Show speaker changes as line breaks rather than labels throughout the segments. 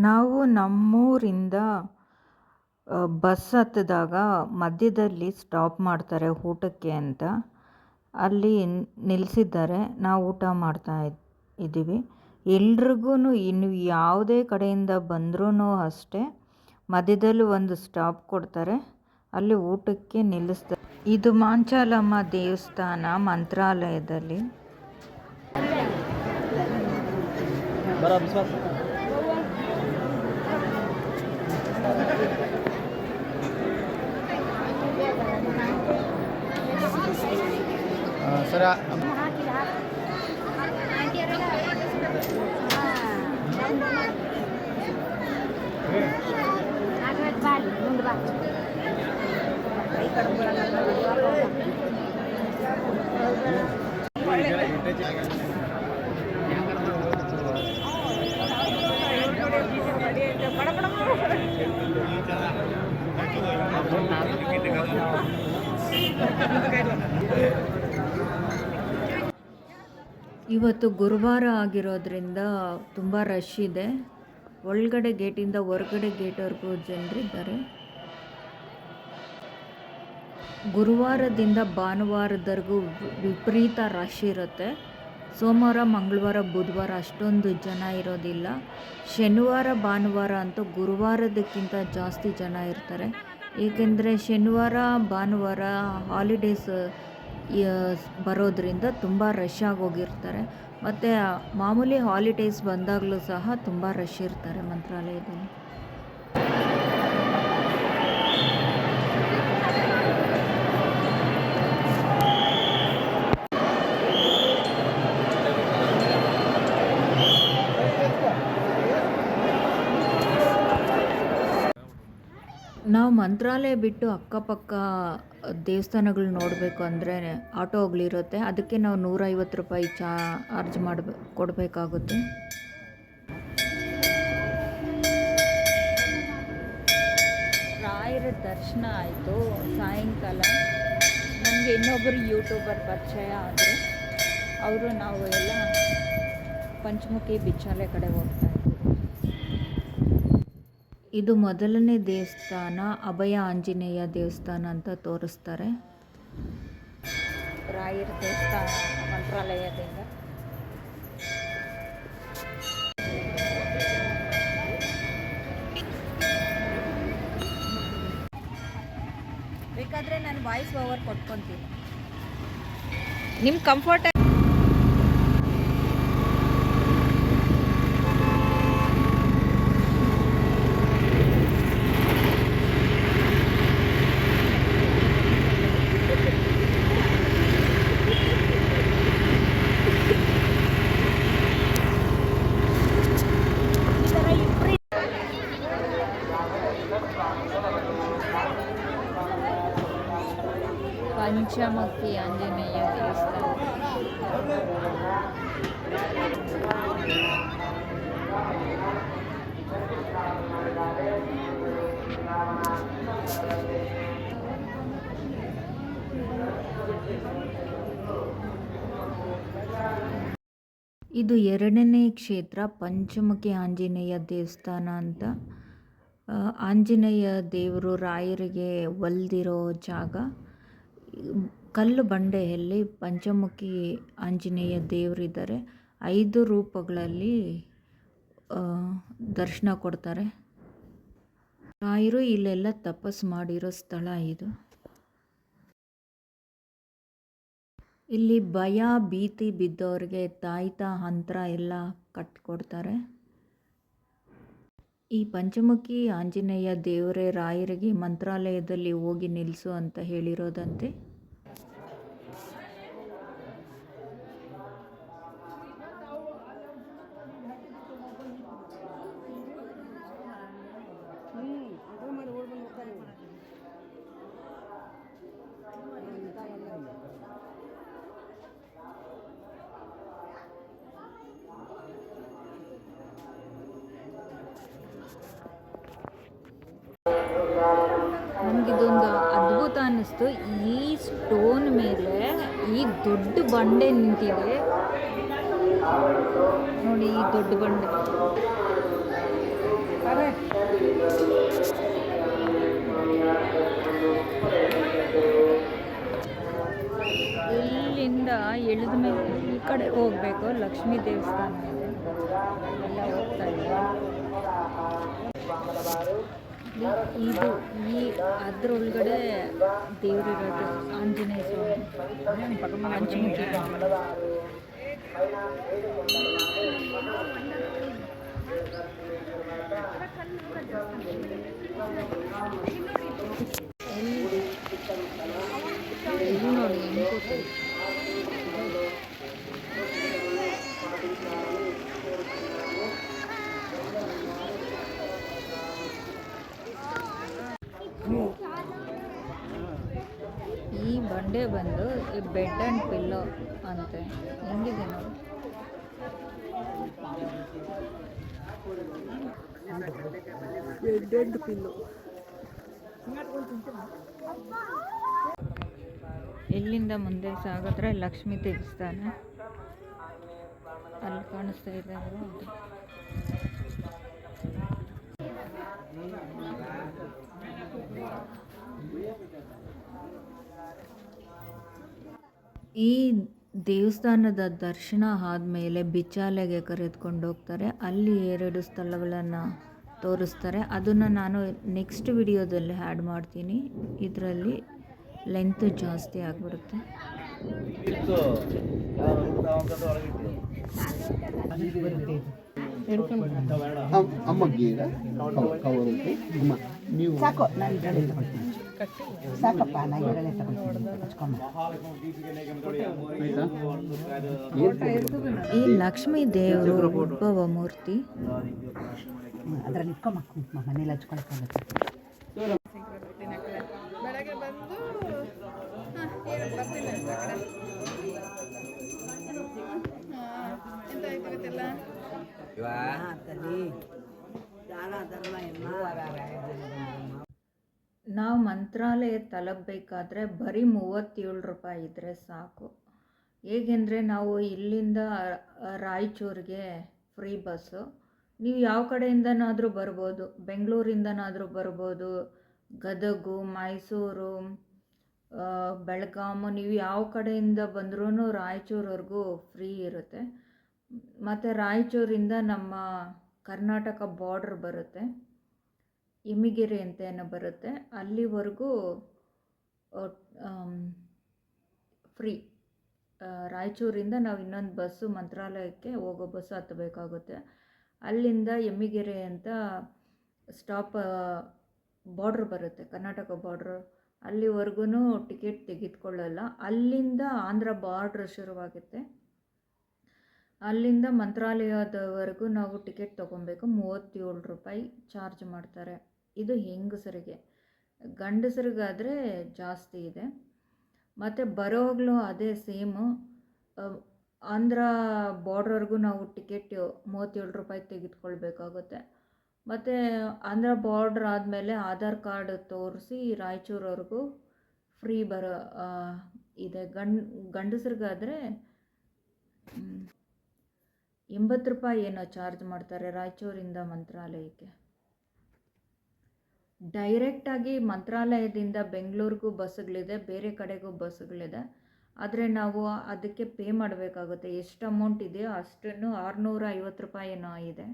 ನಾವು ನಮ್ಮೂರಿಂದ ಬಸ್ ಹತ್ತಿದಾಗ ಮಧ್ಯದಲ್ಲಿ ಸ್ಟಾಪ್ ಮಾಡ್ತಾರೆ ಊಟಕ್ಕೆ ಅಂತ. ಅಲ್ಲಿ ನಿಲ್ಲಿಸಿದ್ದಾರೆ. ನಾವು ಊಟ ಮಾಡ್ತಾ ಇದ್ದೀವಿ. ಎಲ್ರಿಗೂ ಇನ್ನು ಯಾವುದೇ ಕಡೆಯಿಂದ ಬಂದ್ರೂ ಅಷ್ಟೇ ಮಧ್ಯದಲ್ಲಿ ಒಂದು ಸ್ಟಾಪ್ ಕೊಡ್ತಾರೆ. ಅಲ್ಲಿ ಊಟಕ್ಕೆ ನಿಲ್ಲಿಸ್ತಾರೆ. ಇದು ಮಾಂಚಾಲಮ್ಮ ದೇವಸ್ಥಾನ ಮಂತ್ರಾಲಯದಲ್ಲಿ. ಇವತ್ತು ಗುರುವಾರ ಆಗಿರೋದ್ರಿಂದ ತುಂಬ ರಶ್ ಇದೆ. ಒಳಗಡೆ ಗೇಟಿಂದ ಹೊರಗಡೆ ಗೇಟ್ವರೆಗೂ ಜನರಿದ್ದಾರೆ. ಗುರುವಾರದಿಂದ ಭಾನುವಾರದವರೆಗೂ ವಿಪರೀತ ರಶ್ ಇರುತ್ತೆ. ಸೋಮವಾರ, ಮಂಗಳವಾರ, ಬುಧವಾರ ಅಷ್ಟೊಂದು ಜನ ಇರೋದಿಲ್ಲ. ಶನಿವಾರ, ಭಾನುವಾರ ಅಂತೂ ಗುರುವಾರದಕ್ಕಿಂತ ಜಾಸ್ತಿ ಜನ ಇರ್ತಾರೆ. ಏಕೆಂದರೆ ಶನಿವಾರ, ಭಾನುವಾರ ಹಾಲಿಡೇಸ್ ಬರೋದ್ರಿಂದ ತುಂಬ ರಶ್ ಆಗೋಗಿರ್ತಾರೆ. ಮತ್ತು ಮಾಮೂಲಿ ಹಾಲಿಡೇಸ್ ಬಂದಾಗಲೂ ಸಹ ತುಂಬ ರಶ್ ಇರ್ತಾರೆ ಮಂತ್ರಾಲಯದಲ್ಲಿ. ನಾವು ಮಂತ್ರಾಲಯ ಬಿಟ್ಟು ಅಕ್ಕಪಕ್ಕ ದೇವಸ್ಥಾನಗಳು ನೋಡಬೇಕು ಅಂದರೆ ಆಟೋಗಳಿರುತ್ತೆ. ಅದಕ್ಕೆ ನಾವು 150 ರೂಪಾಯಿ ಚಾರ್ಜ್ ಕೊಡಬೇಕಾಗುತ್ತೆ. ರಾಯರ ದರ್ಶನ ಆಯಿತು ಸಾಯಂಕಾಲ. ನನಗೆ ಇನ್ನೊಬ್ಬರು ಯೂಟ್ಯೂಬರ್ ಪರಿಚಯ ಆದರು. ನಾವು ಎಲ್ಲ ಪಂಚಮುಖಿ ಬಿಚ್ಚಾಲೆ ಕಡೆ ಹೋಗ್ತಾ ಇದ್ದೀವಿ. ಇದು ಮೊದಲನೇ ದೇವಸ್ಥಾನ ಅಭಯ ಆಂಜನೇಯ ದೇವಸ್ಥಾನ ಅಂತ ತೋರಿಸ್ತಾರೆ. ರಾಯರ ದೇವಸ್ಥಾನ ಮಂತ್ರಾಲಯದಿಂದ. ಬೇಕಾದರೆ ನಾನು ವಾಯ್ಸ್ ಓವರ್ ಕೊಟ್ಕೊತೀನಿ. ನಿಮ್ಮ ಕಂಫರ್ಟ್ ಪಂಚಮುಖಿ ಆಂಜನೇಯ ದೇವಸ್ಥಾನ. ಇದು ಎರಡನೇ ಕ್ಷೇತ್ರ ಪಂಚಮುಖಿ ಆಂಜನೇಯ ದೇವಸ್ಥಾನ ಅಂತ. ಆಂಜನೇಯ ದೇವರು ರಾಯರಿಗೆ ಒಲ್ದಿರೋ ಜಾಗ. ಕಲ್ಲು ಬಂಡೆಯಲ್ಲಿ ಪಂಚಮುಖಿ ಆಂಜನೇಯ ದೇವರಿದ್ದಾರೆ. 5 ರೂಪಗಳಲ್ಲಿ ದರ್ಶನ ಕೊಡ್ತಾರೆ. ರಾಯರು ಇಲ್ಲೆಲ್ಲ ತಪಸ್ಸು ಮಾಡಿರೋ ಸ್ಥಳ ಇದು. ಇಲ್ಲಿ ಭಯ ಭೀತಿ ಬಿದ್ದವ್ರಿಗೆ ತಾಯ್ತ ಮಂತ್ರ ಎಲ್ಲ ಕಟ್ಕೊಡ್ತಾರೆ. ಈ ಪಂಚಮುಖಿ ಆಂಜನೇಯ ದೇವರೇ ರಾಯರಿಗೆ ಮಂತ್ರಾಲಯದಲ್ಲಿ ಹೋಗಿ ನಿಲ್ಲಿಸು ಅಂತ ಹೇಳಿರೋದಂತೆ. ನನಗಿದೊಂದು ಅದ್ಭುತ ಅನ್ನಿಸ್ತು. ಈ ಸ್ಟೋನ್ ಮೇಲೆ ಈ ದೊಡ್ಡ ಬಂಡೆ ನಿಂತಿದೆ ನೋಡಿ. ಈ ದೊಡ್ಡ ಬಂಡೆ ಇಲ್ಲಿಂದ ಇಳಿದ ಮೇಲೆ ಈ ಕಡೆ ಹೋಗಬೇಕು, ಲಕ್ಷ್ಮೀ ದೇವಸ್ಥಾನ ಇದೆ, ಎಲ್ಲ ಹೋಗ್ತಾ ಇದ್ದೀವಿ. ಇದು ಅದರೊಳಗಡೆ ದೇವರಿರೋದು ಆಂಜನೇಯ ಸ್ವಾಮಿ ಪಂಚಮುಖಿ. ಎಲ್ಲಿ ನೋಡಿ ಈ ಬಂಡೆ ಬಂದು ಬೆಡ್ ಆ್ಯಂಡ್ ಪಿಲ್ಲೋ ಅಂತೆ. ಹೆಂಗಿದೆ ನೋಡಿ. Bed and pillow. ಇಲ್ಲಿಂದ ಮುಂದೆ ಸಾಗಿದ್ರೆ ಲಕ್ಷ್ಮೀ ದೇವಸ್ಥಾನ ಅಲ್ಲಿ ಕಾಣಿಸ್ತಾ ಇದೆ ಅದು. ಈ ದೇವಸ್ಥಾನದ ದರ್ಶನ ಆದಮೇಲೆ ಬಿಚಾಲೆಗೆ ಕರೆದುಕೊಂಡು ಹೋಗ್ತಾರೆ. ಅಲ್ಲಿ 2 ಸ್ಥಳಗಳನ್ನು ತೋರಿಸ್ತಾರೆ. ಅದನ್ನು ನಾನು ನೆಕ್ಸ್ಟ್ ವಿಡಿಯೋದಲ್ಲಿ ಆ್ಯಡ್ ಮಾಡ್ತೀನಿ. ಇದರಲ್ಲಿ ಲೆಂತ್ ಜಾಸ್ತಿ ಆಗಿಬಿಡುತ್ತೆ. ಈ ಲಕ್ಷ್ಮೀ ದೇವರು ಉದ್ಭವ ಮೂರ್ತಿ.
ಅದರಲ್ಲಿ ಮನೇಲಿ ಹಚ್ಕೊಳಕ್ಕಾಗುತ್ತೆ.
ನಾವು ಮಂತ್ರಾಲಯ ತಲುಪಬೇಕಾದ್ರೆ ಬರೀ 37 ರೂಪಾಯಿ ಇದ್ದರೆ ಸಾಕು. ಹೇಗೆಂದರೆ ನಾವು ಇಲ್ಲಿಂದ ರಾಯಚೂರಿಗೆ ಫ್ರೀ ಬಸ್ಸು. ನೀವು ಯಾವ ಕಡೆಯಿಂದನಾದರೂ ಬರ್ಬೋದು, ಬೆಂಗಳೂರಿಂದನಾದರೂ ಬರ್ಬೋದು, ಗದಗು, ಮೈಸೂರು, ಬೆಳಗಾಮು, ನೀವು ಯಾವ ಕಡೆಯಿಂದ ಬಂದ್ರೂ ರಾಯಚೂರವರೆಗೂ ಫ್ರೀ ಇರುತ್ತೆ. ಮತ್ತು ರಾಯಚೂರಿಂದ ನಮ್ಮ ಕರ್ನಾಟಕ ಬಾರ್ಡ್ರ್ ಬರುತ್ತೆ, ಎಮ್ಮಿಗೆರೆ ಅಂತ ಏನೋ ಬರುತ್ತೆ, ಅಲ್ಲಿವರೆಗೂ ಫ್ರೀ. ರಾಯಚೂರಿಂದ ನಾವು ಇನ್ನೊಂದು ಬಸ್ಸು ಮಂತ್ರಾಲಯಕ್ಕೆ ಹೋಗೋ ಬಸ್ಸು ಹತ್ತಬೇಕಾಗುತ್ತೆ. ಅಲ್ಲಿಂದ ಎಮ್ಮಿಗೆರೆ ಅಂತ ಸ್ಟಾಪ್ ಬಾರ್ಡ್ರ್ ಬರುತ್ತೆ, ಕರ್ನಾಟಕ ಬಾರ್ಡ್ರು, ಅಲ್ಲಿವರೆಗೂ ಟಿಕೆಟ್ ತೆಗೆದುಕೊಳ್ಳಲ್ಲ. ಅಲ್ಲಿಂದ ಆಂಧ್ರ ಬಾರ್ಡ್ರ್ ಶುರುವಾಗುತ್ತೆ. ಅಲ್ಲಿಂದ ಮಂತ್ರಾಲಯದವರೆಗೂ ನಾವು ಟಿಕೆಟ್ ತೊಗೊಬೇಕು. 37 ರೂಪಾಯಿ ಚಾರ್ಜ್ ಮಾಡ್ತಾರೆ. ಇದು ಹೆಂಗಸರಿಗೆ. ಗಂಡಸರಿಗಾದರೆ ಜಾಸ್ತಿ ಇದೆ. ಮತ್ತು ಬರೋವಾಗಲೂ ಅದೇ ಸೇಮು. ಆಂಧ್ರ ಬಾರ್ಡ್ರ್ವರೆಗೂ ನಾವು ಟಿಕೆಟ್ 37 ರೂಪಾಯಿ ತೆಗೆದುಕೊಳ್ಬೇಕಾಗುತ್ತೆ. ಮತ್ತು ಆಂಧ್ರ ಬಾರ್ಡ್ರ್ ಆದಮೇಲೆ ಆಧಾರ್ ಕಾರ್ಡ್ ತೋರಿಸಿ ರಾಯಚೂರವರೆಗೂ ಫ್ರೀ ಇದೆ. ಗಂಡಸರಿಗಾದರೆ 80 ರೂಪಾಯಿ ಏನೋ ಚಾರ್ಜ್ ಮಾಡ್ತಾರೆ ರಾಯಚೂರಿಂದ ಮಂತ್ರಾಲಯಕ್ಕೆ. ಡೈರೆಕ್ಟಾಗಿ ಮಂತ್ರಾಲಯದಿಂದ ಬೆಂಗಳೂರಿಗೂ ಬಸ್ಸುಗಳಿದೆ, ಬೇರೆ ಕಡೆಗೂ ಬಸ್ಸುಗಳಿದೆ. ಆದರೆ ನಾವು ಅದಕ್ಕೆ ಪೇ ಮಾಡಬೇಕಾಗುತ್ತೆ. ಎಷ್ಟು ಅಮೌಂಟ್ ಇದೆಯೋ ಅಷ್ಟನ್ನು 650 ರೂಪಾಯಿ ಏನೋ ಇದೆ,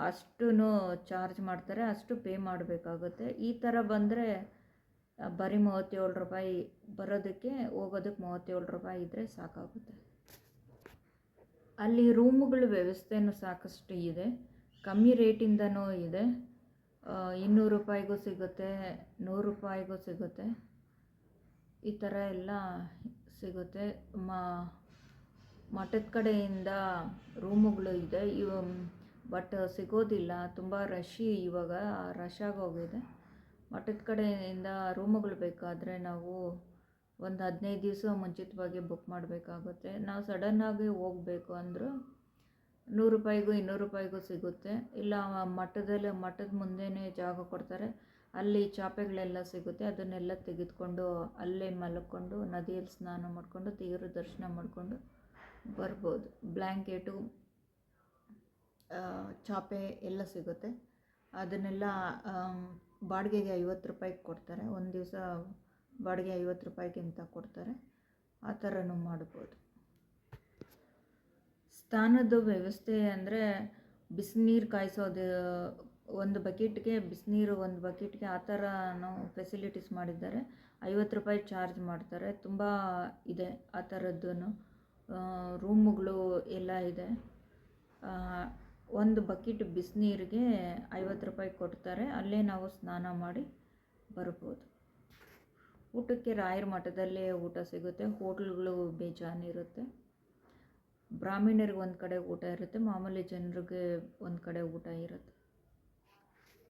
ಅಷ್ಟು ಚಾರ್ಜ್ ಮಾಡ್ತಾರೆ, ಅಷ್ಟು ಪೇ ಮಾಡಬೇಕಾಗುತ್ತೆ. ಈ ಥರ ಬಂದರೆ ಬರೀ 37 ರೂಪಾಯಿ, ಬರೋದಕ್ಕೆ ಹೋಗೋದಕ್ಕೆ 37 ರೂಪಾಯಿ ಇದ್ದರೆ ಸಾಕಾಗುತ್ತೆ. ಅಲ್ಲಿ ರೂಮುಗಳ ವ್ಯವಸ್ಥೆನೂ ಸಾಕಷ್ಟು ಇದೆ, ಕಮ್ಮಿ ರೇಟಿಂದನೂ ಇದೆ. 200 ರೂಪಾಯಿಗೂ ಸಿಗುತ್ತೆ, 100 ರೂಪಾಯಿಗೂ ಸಿಗುತ್ತೆ, ಈ ಥರ ಎಲ್ಲ ಸಿಗುತ್ತೆ. ಮಠದ ಕಡೆಯಿಂದ ರೂಮುಗಳು ಇದೆ, ಬಟ್ ಸಿಗೋದಿಲ್ಲ, ತುಂಬ ಇವಾಗ ರಶ್ ಆಗೋಗಿದೆ. ಮಠದ ಕಡೆಯಿಂದ ರೂಮುಗಳು ಬೇಕಾದರೆ ನಾವು ಒಂದು 15 ದಿವಸ ಮುಂಚಿತವಾಗಿ ಬುಕ್ ಮಾಡಬೇಕಾಗುತ್ತೆ. ನಾವು ಸಡನ್ನಾಗಿ ಹೋಗಬೇಕು ಅಂದರೂ 100 ರೂಪಾಯಿಗೂ 200 ರೂಪಾಯಿಗೂ ಸಿಗುತ್ತೆ. ಇಲ್ಲ ಮಠದ ಮುಂದೆನೇ ಜಾಗ ಕೊಡ್ತಾರೆ, ಅಲ್ಲಿ ಚಾಪೆಗಳೆಲ್ಲ ಸಿಗುತ್ತೆ, ಅದನ್ನೆಲ್ಲ ತೆಗೆದುಕೊಂಡು ಅಲ್ಲೇ ಮಲ್ಕೊಂಡು ನದಿಯಲ್ಲಿ ಸ್ನಾನ ಮಾಡಿಕೊಂಡು ದೇವರ ದರ್ಶನ ಮಾಡಿಕೊಂಡು ಬರ್ಬೋದು. ಬ್ಲ್ಯಾಂಕೆಟು, ಚಾಪೆ ಎಲ್ಲ ಸಿಗುತ್ತೆ. ಅದನ್ನೆಲ್ಲ ಬಾಡಿಗೆಗೆ 50 ರೂಪಾಯಿಗೆ ಕೊಡ್ತಾರೆ. ಒಂದು ದಿವಸ ಬಾಡಿಗೆ 50 ರೂಪಾಯಿಗಿಂತ ಕೊಡ್ತಾರೆ. ಆ ಥರನೂ ಮಾಡ್ಬೋದು. ಸ್ನಾನದ ವ್ಯವಸ್ಥೆ ಅಂದರೆ ಬಿಸಿನೀರು ಕಾಯಿಸೋದು, ಒಂದು ಬಕೆಟ್ಗೆ ಬಿಸಿನೀರು, ಒಂದು ಬಕೆಟ್ಗೆ ಆ ಥರನೂ ಫೆಸಿಲಿಟೀಸ್ ಮಾಡಿದ್ದಾರೆ. 50 ರೂಪಾಯಿ ಚಾರ್ಜ್ ಮಾಡ್ತಾರೆ. ತುಂಬ ಇದೆ ಆ ಥರದ್ದೂ. ರೂಮುಗಳು ಎಲ್ಲ ಇದೆ. ಒಂದು ಬಕೆಟ್ ಬಿಸಿನೀರಿಗೆ 50 ರೂಪಾಯಿ ಕೊಡ್ತಾರೆ. ಅಲ್ಲೇ ನಾವು ಸ್ನಾನ ಮಾಡಿ ಬರ್ಬೋದು. ಊಟಕ್ಕೆ ರಾಯರ ಮಠದಲ್ಲೇ ಊಟ ಸಿಗುತ್ತೆ. ಹೋಟ್ಲುಗಳು ಬೇಜಾನಿರುತ್ತೆ. ಬ್ರಾಹ್ಮಣರಿಗೆ ಒಂದು ಕಡೆ ಊಟ ಇರುತ್ತೆ, ಮಾಮೂಲಿ ಜನರಿಗೆ ಒಂದು ಕಡೆ ಊಟ ಇರುತ್ತೆ.